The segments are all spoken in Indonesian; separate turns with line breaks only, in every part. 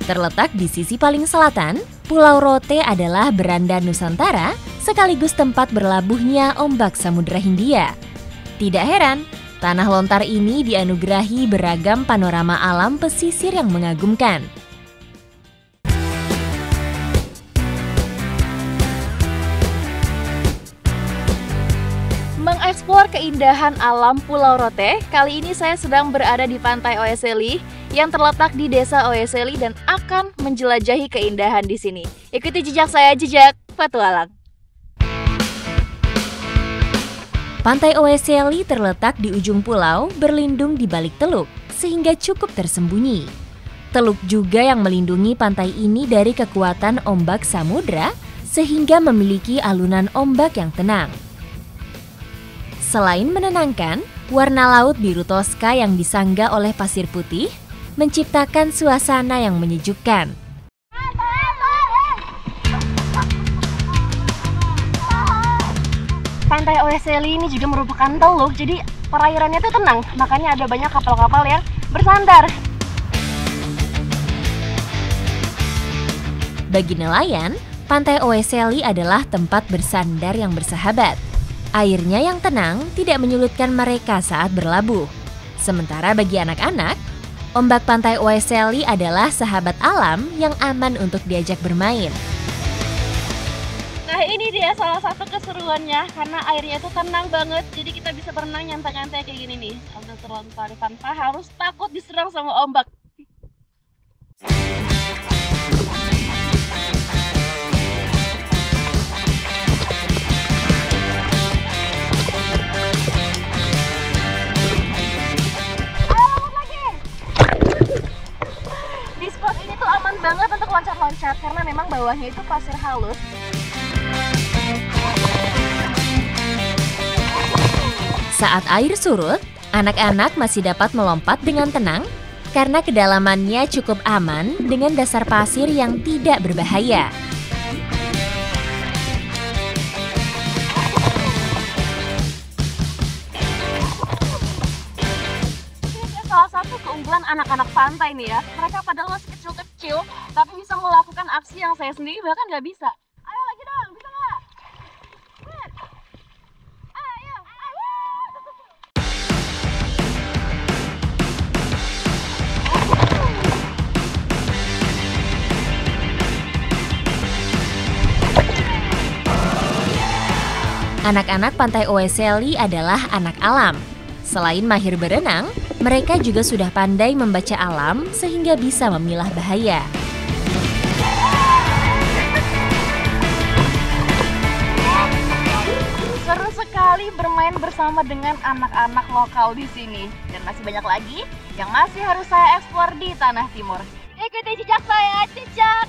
Terletak di sisi paling selatan, Pulau Rote adalah beranda Nusantara sekaligus tempat berlabuhnya ombak Samudra Hindia. Tidak heran, tanah lontar ini dianugerahi beragam panorama alam pesisir yang mengagumkan.
Mengeksplor keindahan alam Pulau Rote, kali ini saya sedang berada di Pantai Oeseli yang terletak di Desa Oeseli dan akan menjelajahi keindahan di sini. Ikuti jejak saya, jejak petualang.
Pantai Oeseli terletak di ujung pulau berlindung di balik teluk sehingga cukup tersembunyi. Teluk juga yang melindungi pantai ini dari kekuatan ombak samudra sehingga memiliki alunan ombak yang tenang. Selain menenangkan, warna laut biru toska yang disanggah oleh pasir putih menciptakan suasana yang menyejukkan.
Pantai Oeseli ini juga merupakan teluk, jadi perairannya tuh tenang, makanya ada banyak kapal-kapal yang bersandar.
Bagi nelayan, Pantai Oeseli adalah tempat bersandar yang bersahabat. Airnya yang tenang tidak menyulitkan mereka saat berlabuh. Sementara bagi anak-anak, ombak Pantai Oeseli adalah sahabat alam yang aman untuk diajak bermain.
Nah, ini dia salah satu keseruannya karena airnya itu tenang banget, jadi kita bisa berenang nyantai-nyantai kayak gini nih sambil terlontar tanpa harus takut diserang sama ombak. Di spot ini tuh aman banget untuk loncat-loncat karena memang bawahnya itu pasir halus.
Saat air surut, anak-anak masih dapat melompat dengan tenang karena kedalamannya cukup aman dengan dasar pasir yang tidak berbahaya.
Ini salah satu keunggulan anak-anak pantai nih ya. Mereka padahal masih kecil-kecil, tapi bisa melakukan aksi yang saya sendiri bahkan nggak bisa. Ayo lagi dong, bisa nggak? Ayo, ayo.
Anak-anak Pantai Oeseli adalah anak alam. Selain mahir berenang, mereka juga sudah pandai membaca alam sehingga bisa memilah bahaya.
Seru sekali bermain bersama dengan anak-anak lokal di sini. Dan masih banyak lagi yang masih harus saya eksplor di Tanah Timur. Ikuti jejak saya, jejak.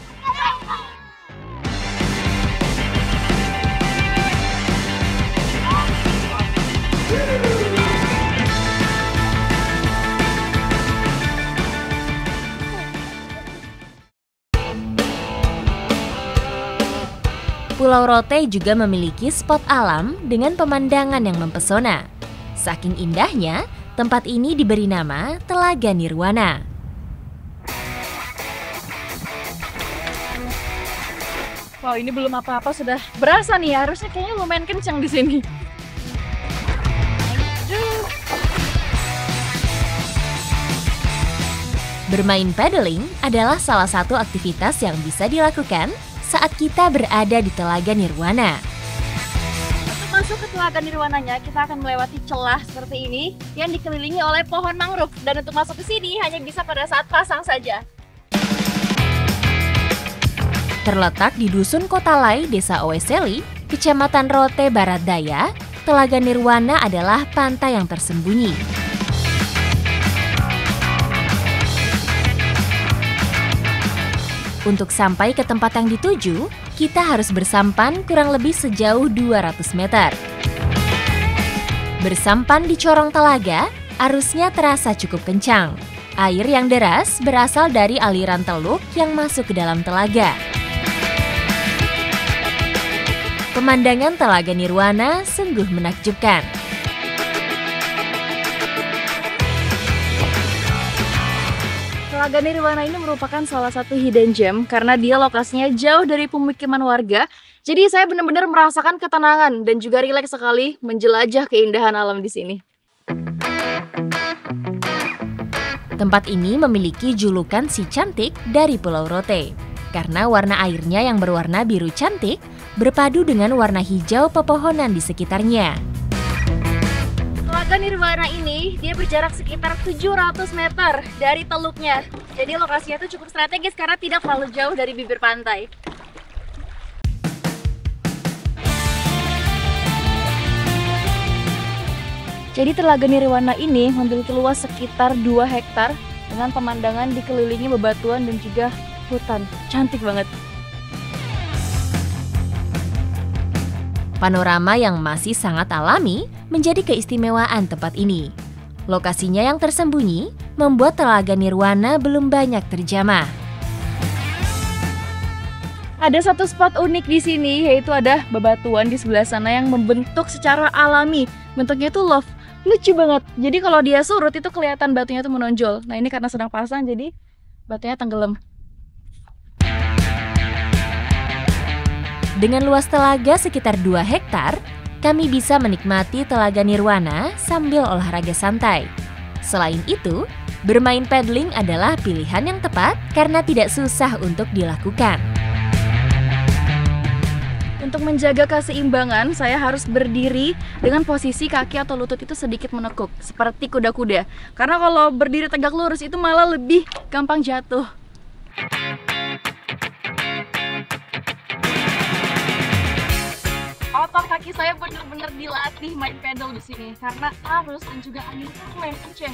Pulau Rote juga memiliki spot alam dengan pemandangan yang mempesona. Saking indahnya, tempat ini diberi nama Telaga Nirwana.
Wow, ini belum apa-apa sudah berasa nih. Harusnya kayaknya lumayan kencang di sini.
Bermain paddling adalah salah satu aktivitas yang bisa dilakukan saat kita berada di Telaga Nirwana.
Untuk masuk ke Telaga Nirwananya, kita akan melewati celah seperti ini yang dikelilingi oleh pohon mangrove. Dan untuk masuk ke sini hanya bisa pada saat pasang saja.
Terletak di Dusun Kotalai, Desa Oeseli, Kecamatan Rote Barat Daya, Telaga Nirwana adalah pantai yang tersembunyi. Untuk sampai ke tempat yang dituju, kita harus bersampan kurang lebih sejauh 200 meter. Bersampan di corong telaga, arusnya terasa cukup kencang. Air yang deras berasal dari aliran teluk yang masuk ke dalam telaga. Pemandangan Telaga Nirwana sungguh menakjubkan.
Telaga Nirwana ini merupakan salah satu hidden gem karena dia lokasinya jauh dari pemukiman warga. Jadi saya benar-benar merasakan ketenangan dan juga rileks sekali menjelajah keindahan alam di sini.
Tempat ini memiliki julukan si cantik dari Pulau Rote karena warna airnya yang berwarna biru cantik berpadu dengan warna hijau pepohonan di sekitarnya.
Telaga Nirwana ini dia berjarak sekitar 700 meter dari teluknya. Jadi lokasinya itu cukup strategis karena tidak terlalu jauh dari bibir pantai. Jadi Telaga Nirwana ini memiliki luas sekitar 2 hektar dengan pemandangan dikelilingi bebatuan dan juga hutan. Cantik banget.
Panorama yang masih sangat alami menjadi keistimewaan tempat ini. Lokasinya yang tersembunyi membuat Telaga Nirwana belum banyak terjamah.
Ada satu spot unik di sini, yaitu ada bebatuan di sebelah sana yang membentuk secara alami. Bentuknya itu love, lucu banget. Jadi kalau dia surut itu kelihatan batunya itu menonjol. Nah ini karena sedang pasang jadi batunya tenggelam.
Dengan luas telaga sekitar 2 hektar, kami bisa menikmati Telaga Nirwana sambil olahraga santai. Selain itu, bermain paddling adalah pilihan yang tepat karena tidak susah untuk dilakukan.
Untuk menjaga keseimbangan, saya harus berdiri dengan posisi kaki atau lutut itu sedikit menekuk, seperti kuda-kuda. Karena kalau berdiri tegak lurus itu malah lebih gampang jatuh. Otot kaki saya benar-benar dilatih main pedal di sini karena arus dan juga angin lumayan kenceng.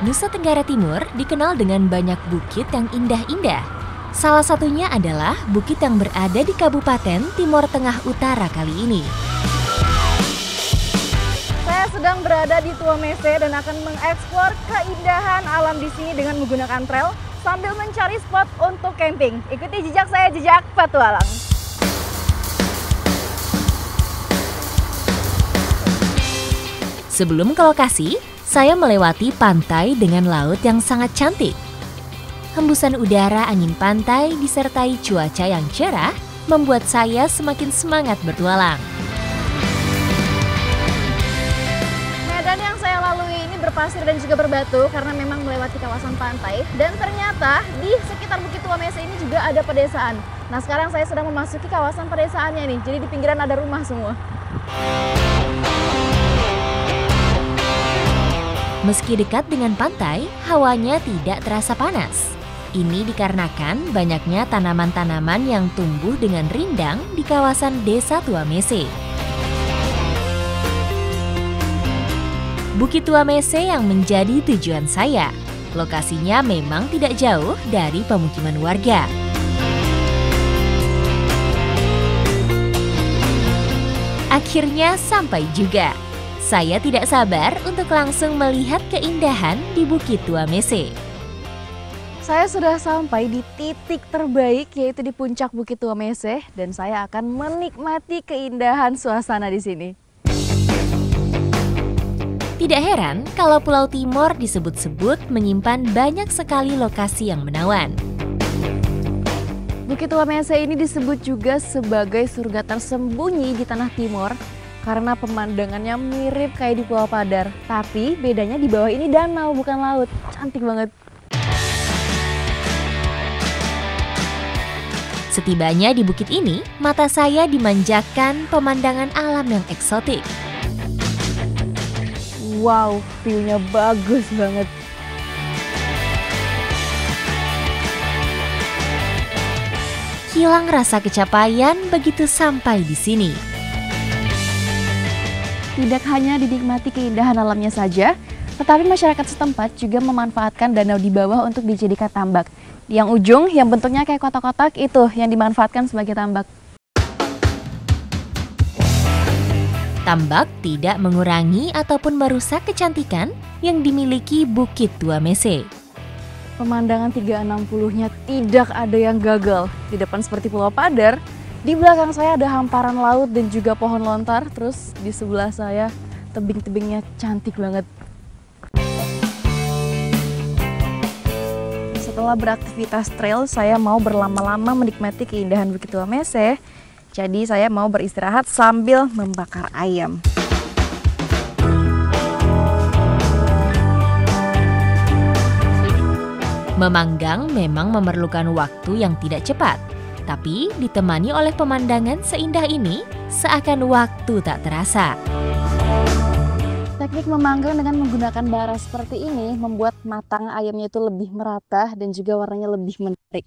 Nusa Tenggara Timur dikenal dengan banyak bukit yang indah-indah. Salah satunya adalah bukit yang berada di Kabupaten Timor Tengah Utara kali ini.
Saya sedang berada di Tuamese dan akan mengeksplor keindahan alam di sini dengan menggunakan trail sambil mencari spot untuk camping. Ikuti jejak saya, jejak petualang.
Sebelum ke lokasi, saya melewati pantai dengan laut yang sangat cantik. Hembusan udara angin pantai disertai cuaca yang cerah membuat saya semakin semangat bertualang.
Medan yang saya lalui ini berpasir dan juga berbatu karena memang melewati kawasan pantai. Dan ternyata di sekitar Bukit Tuamese ini juga ada pedesaan. Nah sekarang saya sedang memasuki kawasan pedesaannya nih, jadi di pinggiran ada rumah semua.
Meski dekat dengan pantai, hawanya tidak terasa panas. Ini dikarenakan banyaknya tanaman-tanaman yang tumbuh dengan rindang di kawasan Desa Tuamese. Bukit Tuamese yang menjadi tujuan saya. Lokasinya memang tidak jauh dari pemukiman warga. Akhirnya sampai juga. Saya tidak sabar untuk langsung melihat keindahan di Bukit Tuamese.
Saya sudah sampai di titik terbaik yaitu di puncak Bukit Tuamese dan saya akan menikmati keindahan suasana di sini.
Tidak heran kalau Pulau Timor disebut-sebut menyimpan banyak sekali lokasi yang menawan.
Bukit Tuamese ini disebut juga sebagai surga tersembunyi di Tanah Timor karena pemandangannya mirip kayak di Pulau Padar. Tapi bedanya di bawah ini danau bukan laut. Cantik banget.
Setibanya di bukit ini, mata saya dimanjakan pemandangan alam yang eksotik.
Wow, view-nya bagus banget.
Hilang rasa kecapaian begitu sampai di sini.
Tidak hanya dinikmati keindahan alamnya saja, tetapi masyarakat setempat juga memanfaatkan danau di bawah untuk dijadikan tambak. Yang ujung yang bentuknya kayak kotak-kotak itu yang dimanfaatkan sebagai tambak.
Tambak tidak mengurangi ataupun merusak kecantikan yang dimiliki Bukit Tuamese.
pemandangan 360-nya tidak ada yang gagal. Di depan seperti Pulau Padar, di belakang saya ada hamparan laut dan juga pohon lontar. Terus di sebelah saya tebing-tebingnya cantik banget. Setelah beraktivitas trail, saya mau berlama-lama menikmati keindahan Bukit Tua Mese. Jadi saya mau beristirahat sambil membakar ayam.
Memanggang memang memerlukan waktu yang tidak cepat, tapi ditemani oleh pemandangan seindah ini, seakan waktu tak terasa.
Teknik memanggang dengan menggunakan bara seperti ini membuat matang ayamnya itu lebih merata dan juga warnanya lebih menarik.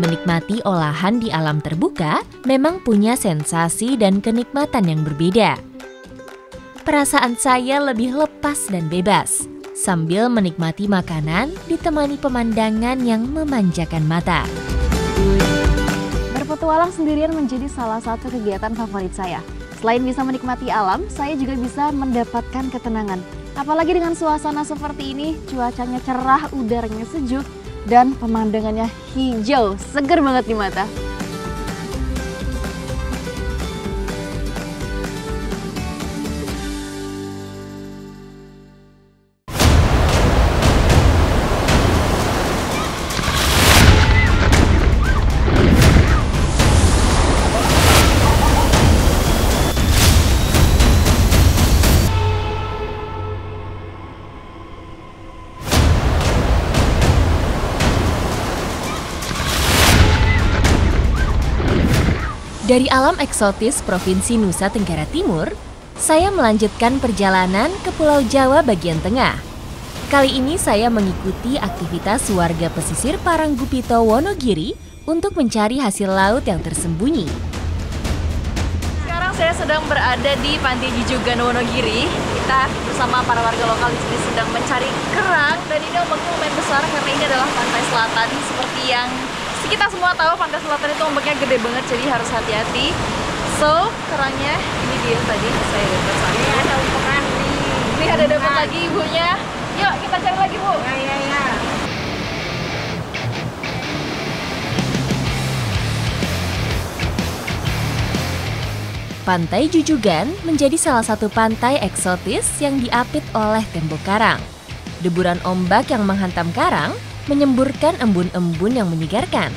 Menikmati olahan di alam terbuka memang punya sensasi dan kenikmatan yang berbeda. Perasaan saya lebih lepas dan bebas, sambil menikmati makanan ditemani pemandangan yang memanjakan mata.
Berpetualang sendirian menjadi salah satu kegiatan favorit saya. Selain bisa menikmati alam, saya juga bisa mendapatkan ketenangan. Apalagi dengan suasana seperti ini, cuacanya cerah, udaranya sejuk, dan pemandangannya hijau, seger banget di mata.
Dari alam eksotis Provinsi Nusa Tenggara Timur, saya melanjutkan perjalanan ke Pulau Jawa bagian tengah. Kali ini saya mengikuti aktivitas warga pesisir Paranggupito, Wonogiri untuk mencari hasil laut yang tersembunyi.
Sekarang saya sedang berada di Pantai Jujugan, Wonogiri. Kita bersama para warga lokal di sini sedang mencari kerang, dan ini ombaknya lumayan besar karena ini adalah pantai selatan. Seperti yang kita semua tahu, pantai selatan itu ombaknya gede banget, jadi harus hati-hati. So, kerangnya ini dia tadi saya dapat satu. Ini ada umpan nih. Ini ada dapat lagi ibunya. Yuk kita cari lagi, Bu. Ya.
Pantai Jujugan menjadi salah satu pantai eksotis yang diapit oleh tembok karang. Deburan ombak yang menghantam karang menyemburkan embun-embun yang menyegarkan.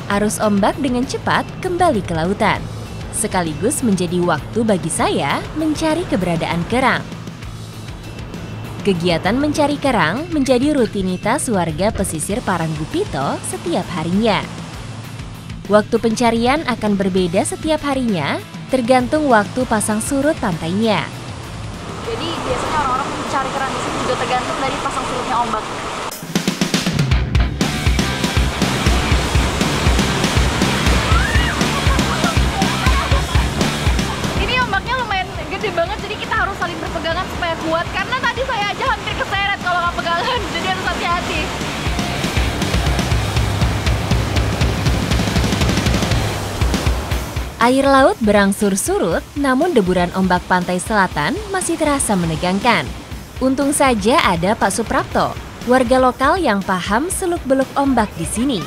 Arus ombak dengan cepat kembali ke lautan, sekaligus menjadi waktu bagi saya mencari keberadaan kerang. Kegiatan mencari kerang menjadi rutinitas warga pesisir Paranggupito setiap harinya. Waktu pencarian akan berbeda setiap harinya, tergantung waktu pasang surut pantainya.
Jadi biasanya orang-orang mencari kerang di sini juga tergantung dari pasang surutnya ombak. Ini ombaknya lumayan gede banget, jadi kita harus saling berpegangan supaya kuat. Karena tadi saya aja hampir keseret kalau nggak pegangan, jadi harus hati-hati.
Air laut berangsur surut, namun deburan ombak pantai selatan masih terasa menegangkan. Untung saja ada Pak Suprapto, warga lokal yang paham seluk-beluk ombak di sini.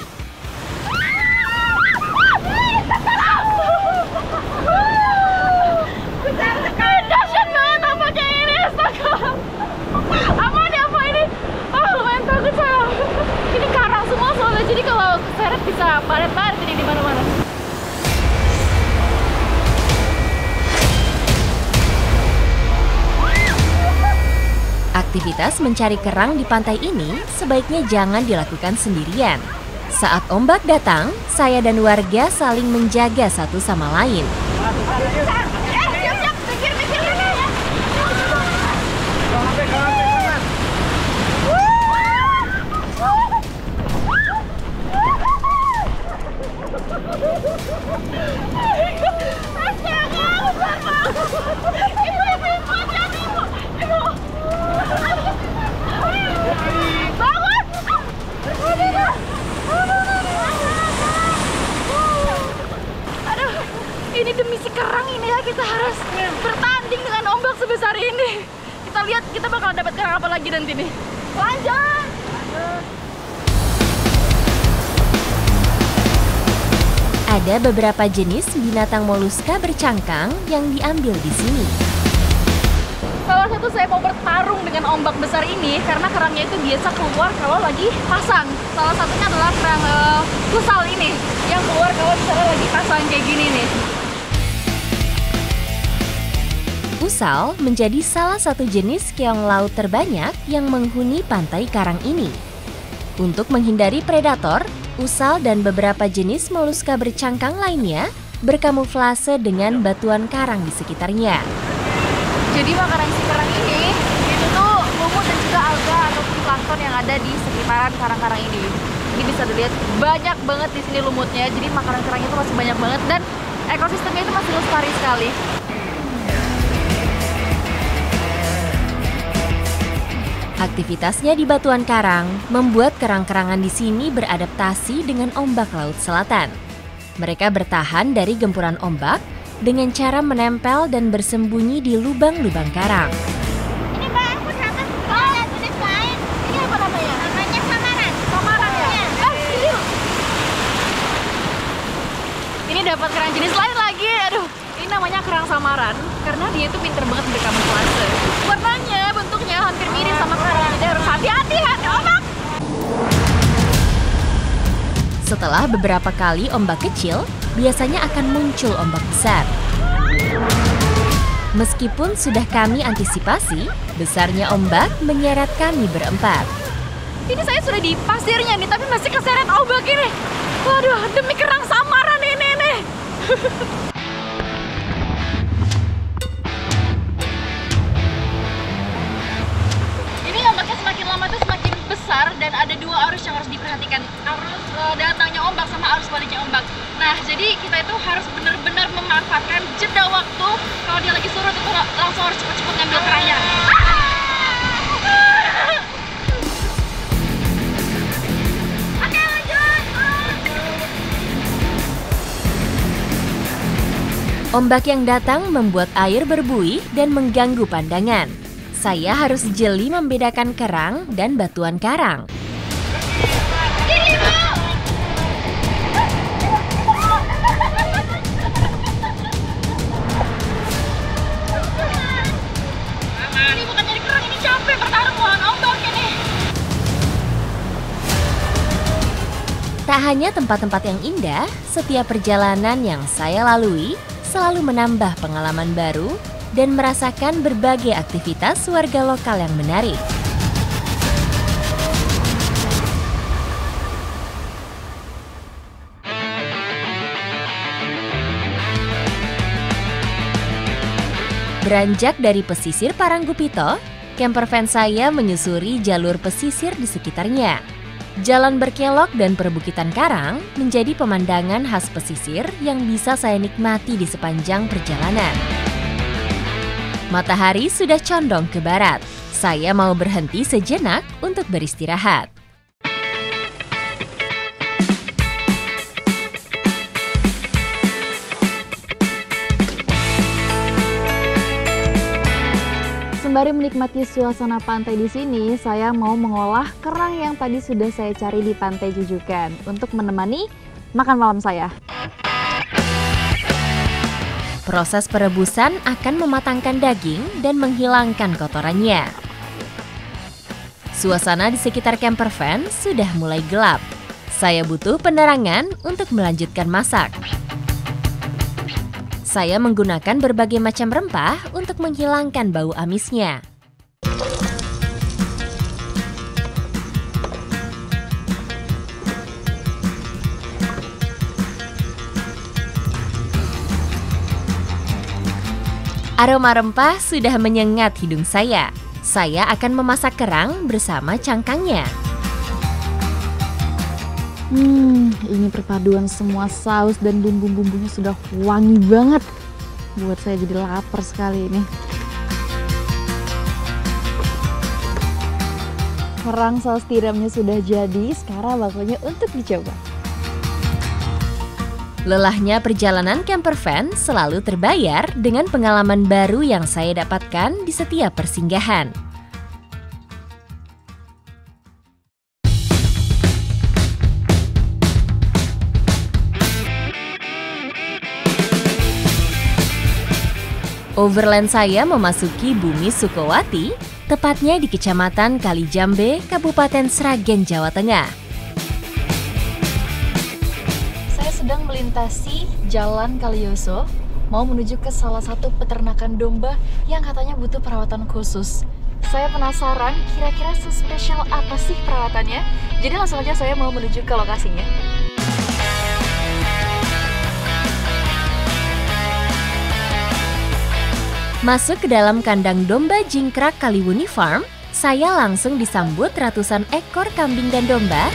Dahsyat banget ombaknya ini, astaga. Apa ini? Oh, lumayan takut saya. Ini karang semua soalnya, jadi kalau keseret bisa baret-baret ini di mana-mana.
Aktivitas mencari kerang di pantai ini sebaiknya jangan dilakukan sendirian. Saat ombak datang, saya dan warga saling menjaga satu sama lain.
ini demi si kerang ini ya kita harus bertanding dengan ombak sebesar ini. Kita lihat kita bakal dapat kerang apa lagi nanti nih. Lanjut.
Ada beberapa jenis binatang moluska bercangkang yang diambil di sini.
Salah satu saya mau bertarung dengan ombak besar ini karena kerangnya itu biasa keluar kalau lagi pasang. Salah satunya adalah kerang kusal ini yang keluar kalau misalnya lagi pasang kayak gini nih.
Kusal menjadi salah satu jenis keong laut terbanyak yang menghuni pantai karang ini. Untuk menghindari predator, usal dan beberapa jenis moluska bercangkang lainnya berkamuflase dengan batuan karang di sekitarnya.
Jadi makanan si kerang ini itu tuh lumut dan juga alga atau plankton yang ada di sekitaran karang-karang ini. Ini bisa dilihat banyak banget di sini lumutnya. Jadi makanan kerang itu masih banyak banget dan ekosistemnya itu masih lestari sekali.
Aktivitasnya di batuan karang membuat kerang-kerangan di sini beradaptasi dengan ombak laut selatan. Mereka bertahan dari gempuran ombak dengan cara menempel dan bersembunyi di lubang-lubang karang.
Ini Mbak, aku dapat jenis lain. Ini apa namanya? Namanya samaran. Samaran ya? Ini. Ini dapat kerang jenis lain lagi. Aduh, ini namanya kerang samaran karena dia itu pinter banget berkamuflase. Warnanya, bentuknya hampir mirip sama kerang. Jadi harus hati-hati ombak.
Setelah beberapa kali ombak kecil, biasanya akan muncul ombak besar. Meskipun sudah kami antisipasi, besarnya ombak menyeret kami berempat.
Ini saya sudah di pasirnya nih, tapi masih keseret ombak ini. Waduh, demi kerang samaran ini nih. Ini ombaknya semakin lama tuh semakin besar dan ada dua arus yang harus diperhatikan. Arus datangnya ombak sama arus baliknya ombak. Nah, jadi kita itu harus benar-benar memanfaatkan jeda waktu. Kalau dia lagi surut itu langsung harus cepat-cepat ngambil kerangnya. Oke, lanjut.
Ombak yang datang membuat air berbuih dan mengganggu pandangan. Saya harus jeli membedakan kerang dan batuan karang.
Ini bukan nyari kerang, ini capek bertarung lawan ombak ini.
Tak hanya tempat-tempat yang indah, setiap perjalanan yang saya lalui selalu menambah pengalaman baru dan merasakan berbagai aktivitas warga lokal yang menarik. Beranjak dari pesisir Paranggupito, campervan saya menyusuri jalur pesisir di sekitarnya. Jalan berkelok dan perbukitan karang menjadi pemandangan khas pesisir yang bisa saya nikmati di sepanjang perjalanan. Matahari sudah condong ke barat. Saya mau berhenti sejenak untuk beristirahat.
Sembari menikmati suasana pantai di sini, saya mau mengolah kerang yang tadi sudah saya cari di Pantai Jujukan untuk menemani makan malam saya.
Proses perebusan akan mematangkan daging dan menghilangkan kotorannya. Suasana di sekitar campervan sudah mulai gelap. Saya butuh penerangan untuk melanjutkan masak. Saya menggunakan berbagai macam rempah untuk menghilangkan bau amisnya. Aroma rempah sudah menyengat hidung saya. Saya akan memasak kerang bersama cangkangnya.
Ini perpaduan semua saus dan bumbu-bumbunya sudah wangi banget. Buat saya jadi lapar sekali ini. Kerang saus tiramnya sudah jadi, sekarang waktunya untuk dicoba.
Lelahnya perjalanan camper van selalu terbayar dengan pengalaman baru yang saya dapatkan di setiap persinggahan. Overland saya memasuki bumi Sukowati, tepatnya di Kecamatan Kalijambe, Kabupaten Sragen, Jawa Tengah.
Saya sedang melintasi Jalan Kaliyoso, mau menuju ke salah satu peternakan domba yang katanya butuh perawatan khusus. Saya penasaran kira-kira sespesial apa sih perawatannya, jadi langsung aja saya mau menuju ke lokasinya.
Masuk ke dalam kandang domba Jingkrak Kaliwuni Farm, saya langsung disambut ratusan ekor kambing dan domba.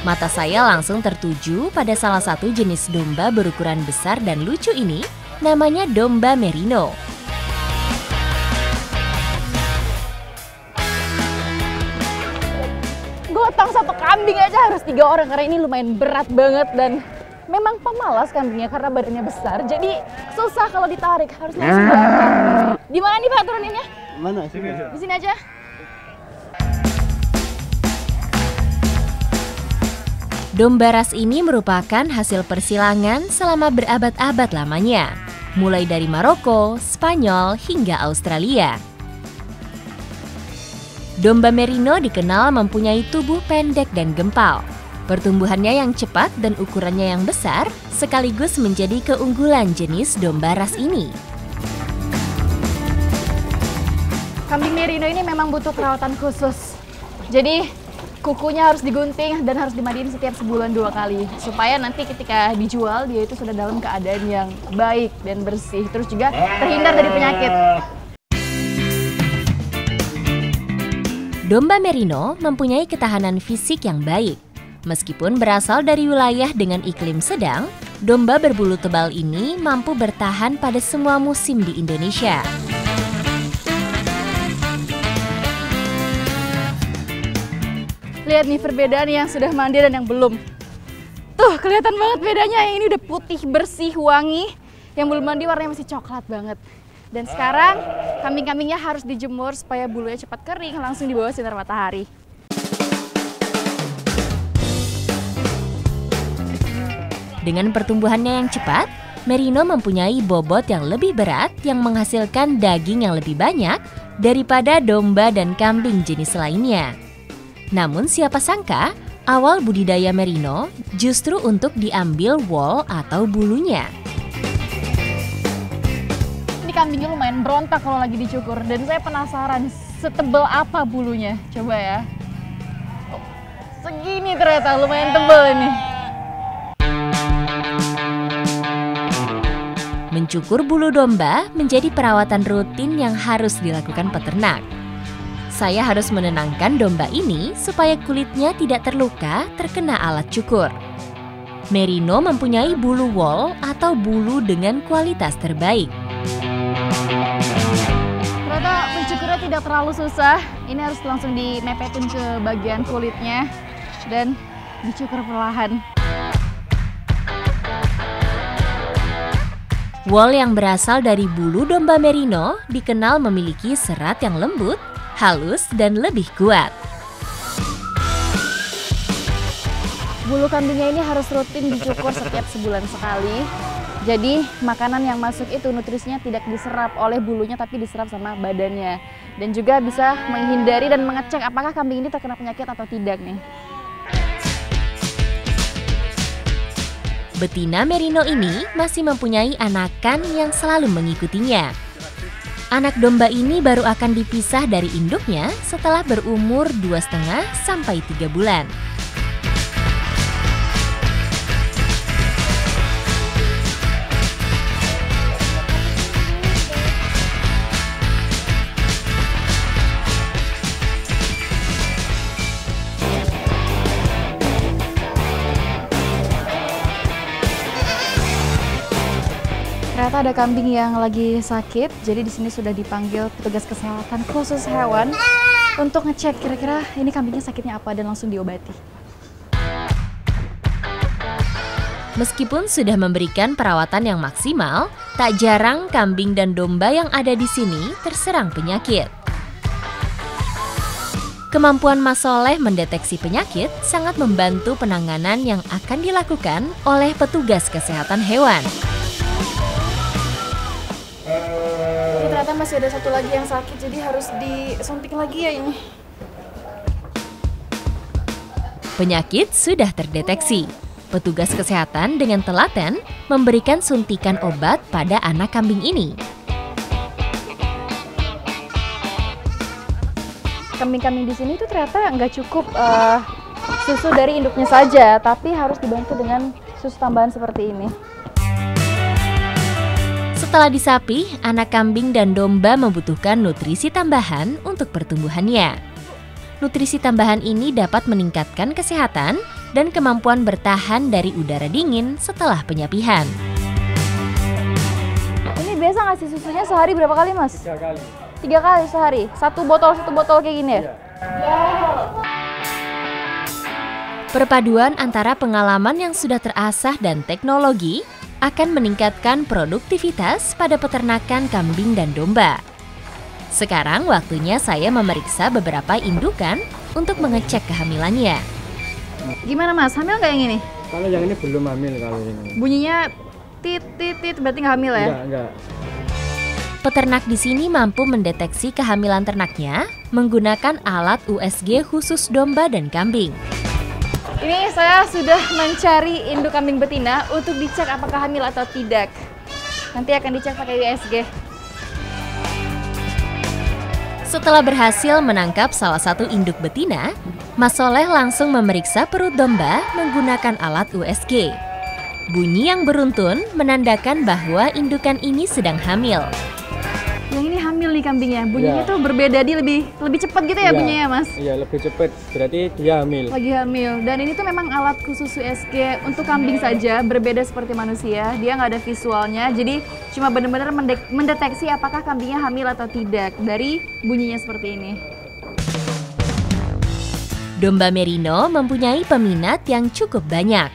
Mata saya langsung tertuju pada salah satu jenis domba berukuran besar dan lucu ini, namanya domba merino.
Gotong satu kambing aja harus 3 orang karena ini lumayan berat banget dan memang pemalas kambingnya karena badannya besar, jadi susah kalau ditarik, harus langsung diangkat. Di mana nih Pak turuninnya?
Mana sih?
Di sini aja.
Domba ras ini merupakan hasil persilangan selama berabad-abad lamanya, mulai dari Maroko, Spanyol, hingga Australia. Domba merino dikenal mempunyai tubuh pendek dan gempal. Pertumbuhannya yang cepat dan ukurannya yang besar sekaligus menjadi keunggulan jenis domba ras ini.
Kambing merino ini memang butuh perawatan khusus. Jadi kukunya harus digunting dan harus dimandiin setiap sebulan 2 kali. Supaya nanti ketika dijual dia itu sudah dalam keadaan yang baik dan bersih. Terus juga terhindar dari penyakit.
Domba merino mempunyai ketahanan fisik yang baik. Meskipun berasal dari wilayah dengan iklim sedang, domba berbulu tebal ini mampu bertahan pada semua musim di Indonesia.
Lihat nih perbedaan yang sudah mandi dan yang belum. Tuh kelihatan banget bedanya, yang ini udah putih, bersih, wangi. Yang belum mandi warnanya masih coklat banget. Dan sekarang kambing-kambingnya harus dijemur supaya bulunya cepat kering, langsung di bawah sinar matahari.
Dengan pertumbuhannya yang cepat, merino mempunyai bobot yang lebih berat yang menghasilkan daging yang lebih banyak daripada domba dan kambing jenis lainnya. Namun siapa sangka, awal budidaya merino justru untuk diambil wool atau bulunya.
Ini kambingnya lumayan berontak kalau lagi dicukur dan saya penasaran setebal apa bulunya. Coba ya. Oh, segini ternyata, lumayan tebal ini.
Mencukur bulu domba menjadi perawatan rutin yang harus dilakukan peternak. Saya harus menenangkan domba ini supaya kulitnya tidak terluka terkena alat cukur. Merino mempunyai bulu wool atau bulu dengan kualitas terbaik.
Ternyata mencukurnya tidak terlalu susah. Ini harus langsung dimepetin ke bagian kulitnya dan dicukur perlahan.
Wool yang berasal dari bulu domba merino dikenal memiliki serat yang lembut, halus, dan lebih kuat.
Bulu kambingnya ini harus rutin dicukur setiap sebulan sekali. Jadi makanan yang masuk itu nutrisinya tidak diserap oleh bulunya tapi diserap sama badannya. Dan juga bisa menghindari dan mengecek apakah kambing ini terkena penyakit atau tidak nih.
Betina merino ini masih mempunyai anakan yang selalu mengikutinya. Anak domba ini baru akan dipisah dari induknya setelah berumur 2,5 sampai 3 bulan.
Ternyata ada kambing yang lagi sakit, jadi di sini sudah dipanggil petugas kesehatan khusus hewan untuk ngecek kira-kira ini kambingnya sakitnya apa dan langsung diobati.
Meskipun sudah memberikan perawatan yang maksimal, tak jarang kambing dan domba yang ada di sini terserang penyakit. Kemampuan Mas Soleh mendeteksi penyakit sangat membantu penanganan yang akan dilakukan oleh petugas kesehatan hewan.
Ini ternyata masih ada satu lagi yang sakit, jadi harus disuntik lagi ya ini.
Penyakit sudah terdeteksi. Petugas kesehatan dengan telaten memberikan suntikan obat pada anak kambing ini.
Kambing-kambing di sini tuh ternyata nggak cukup susu dari induknya saja, tapi harus dibantu dengan susu tambahan seperti ini.
Setelah disapi, anak kambing dan domba membutuhkan nutrisi tambahan untuk pertumbuhannya. Nutrisi tambahan ini dapat meningkatkan kesehatan dan kemampuan bertahan dari udara dingin setelah penyapihan.
Ini biasa ngasih susunya sehari berapa kali, Mas?
3 kali.
3 kali sehari? Satu botol kayak gini ya?
Perpaduan antara pengalaman yang sudah terasah dan teknologi akan meningkatkan produktivitas pada peternakan kambing dan domba. Sekarang waktunya saya memeriksa beberapa indukan untuk mengecek kehamilannya.
Gimana Mas, hamil nggak yang ini?
Kalau yang ini belum hamil kalau ini.
Bunyinya tit berarti nggak hamil ya?
Enggak.
Peternak di sini mampu mendeteksi kehamilan ternaknya menggunakan alat USG khusus domba dan kambing.
Ini saya sudah mencari induk kambing betina untuk dicek apakah hamil atau tidak. Nanti akan dicek pakai USG.
Setelah berhasil menangkap salah satu induk betina, Mas Soleh langsung memeriksa perut domba menggunakan alat USG. Bunyi yang beruntun menandakan bahwa indukan ini sedang hamil.
Yang ini hamil nih kambingnya, bunyinya
Ya.
tuh berbeda, dia lebih cepat gitu ya bunyinya Mas?
Iya, lebih cepat. Berarti dia hamil.
Lagi hamil, dan ini tuh memang alat khusus USG untuk kambing saja, berbeda seperti manusia. Dia nggak ada visualnya, jadi cuma benar-benar mendeteksi apakah kambingnya hamil atau tidak dari bunyinya seperti ini.
Domba merino mempunyai peminat yang cukup banyak.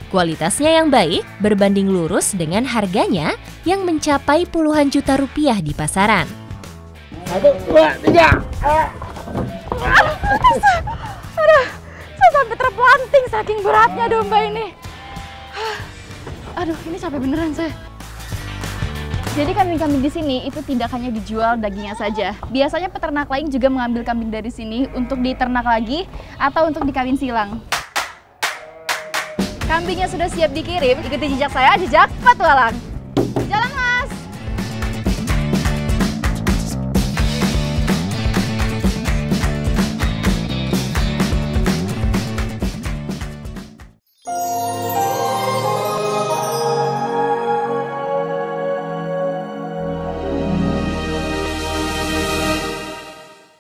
Kualitasnya yang baik berbanding lurus dengan harganya yang mencapai puluhan juta rupiah di pasaran.
1, 2, 3.
Aduh, saya sampai terpelanting saking beratnya domba ini. Aduh, ini capek beneran saya. Jadi kambing-kambing di sini itu tidak hanya dijual dagingnya saja. Biasanya peternak lain juga mengambil kambing dari sini untuk diternak lagi atau untuk dikawin silang. Kambingnya sudah siap dikirim, ikuti jejak saya, jejak petualang.